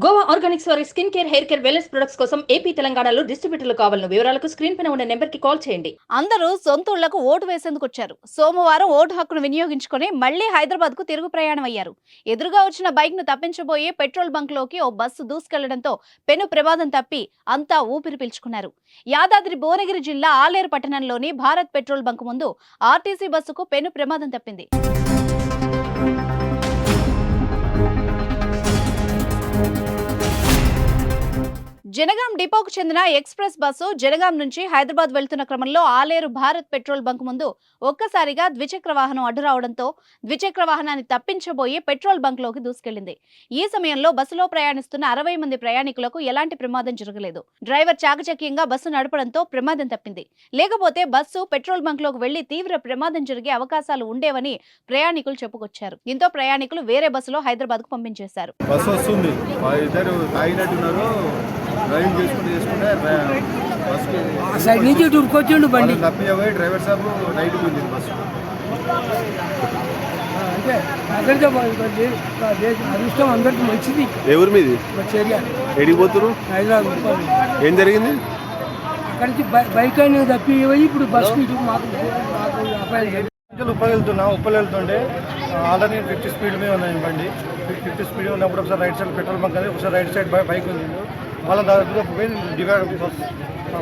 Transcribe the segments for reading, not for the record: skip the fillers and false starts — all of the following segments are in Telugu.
గోవా ఆర్గానిక్స్ వారి skin care, hair care, wellness products కోసం ఏపీ, తెలంగాణలో డిస్ట్రిబ్యూటర్లు కావాలను వివరాలకు స్క్రీన్ పైన ఉన్న నెంబర్ కి కాల్ చేయండి. అందరూ సొంతూళ్లకు ఓటు వేసేందుకు వచ్చారు. సోమవారం ఓటు హక్కును వినియోగించుకుని మళ్లీ హైదరాబాద్ కు తిరుగు ప్రయాణం అయ్యారు. ఎదురుగా వచ్చిన బైక్ ను తప్పించబోయే పెట్రోల్ బంక్ లోకి ఓ బస్సు దూసుకెళ్లడంతో పెను ప్రమాదం తప్పి అంతా ఊపిరి పీల్చుకున్నారు. యాదాద్రి భువనగిరి జిల్లా ఆలేరు పట్టణంలోని భారత్ పెట్రోల్ బంక్ ముందు ఆర్టీసీ బస్సుకు పెను ప్రమాదం తప్పింది. జనగాం డిపోకు చెందిన ఎక్స్ప్రెస్ బస్సు జనగాం నుంచి హైదరాబాద్ వెళ్తున్న క్రమంలో ఆలేరు భారత్ పెట్రోల్ బంక్ ముందు ఒక్కసారిగా ద్విచక్ర వాహనం అడ్డు రావడంతో ద్విచక్ర వాహనాన్ని తప్పించబోయి పెట్రోల్ బంక్ లోకి దూసుకెళ్లింది. ఈ సమయంలో బస్సులో ప్రయాణిస్తున్న 60 మంది ప్రయాణికులకు ఎలాంటి ప్రమాదం జరగలేదు. డ్రైవర్ చాకచక్యంగా బస్సు నడపడంతో ప్రమాదం తప్పింది. లేకపోతే బస్సు పెట్రోల్ బంక్ లోకి వెళ్లి తీవ్ర ప్రమాదం జరిగే అవకాశాలు ఉండేవని ప్రయాణికులు చెప్పుకొచ్చారు. దీంతో ప్రయాణికులు వేరే బస్సులో హైదరాబాద్ కు పంపించేశారు. డ్రైవింగ్ చేసుకుంటే సైడ్ నుంచి దుర్కొచ్చిండు బండి తప్పిపోయి డ్రైవర్ సాబ్ నైట్ ఉంది బస్సు అంటే అక్కడికే అదృష్టం అందరికి మంచిది. ఎవరి మీది చర్య ఎడిగిపోతున్నారు హైదరాబాద్ ఏం జరిగింది? అక్కడికి బైక్ అయినా తప్పిపోయి ఇప్పుడు బస్సు మాకు అపాయం ఉప్పలు వెళ్తుంటే ఆల్రెడీ 50 స్పీడ్ మీద ఉన్నాయి బండి. 50 స్పీడ్ ఉన్నప్పుడు ఒకసారి రైట్ సైడ్ పెట్రోల్ బంక్ అది, ఒకసారి రైట్ సైడ్ బైక్ ఉంది. వాళ్ళ దాదాపుగా పోయి డివైడ్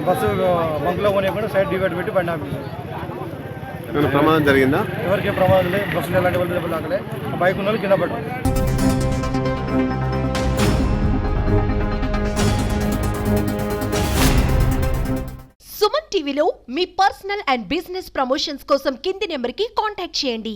బస్సు బంక్లో కొనేప్పుడు సైడ్ డివైడ్ పెట్టి బండి ఆపేసి ప్రమాదం జరిగిందా? ఎవరికే ప్రమాదం లేదు. బస్సులు ఎలాంటి వాళ్ళు దెబ్బలు అక్కడే బైక్ ఉన్న వాళ్ళు కింద పడ్డారు. సుమన్ టీవీలో మీ పర్సనల్ అండ్ బిజినెస్ ప్రమోషన్స్ కోసం కింది నెంబర్కి కాంటాక్ట్ చేయండి.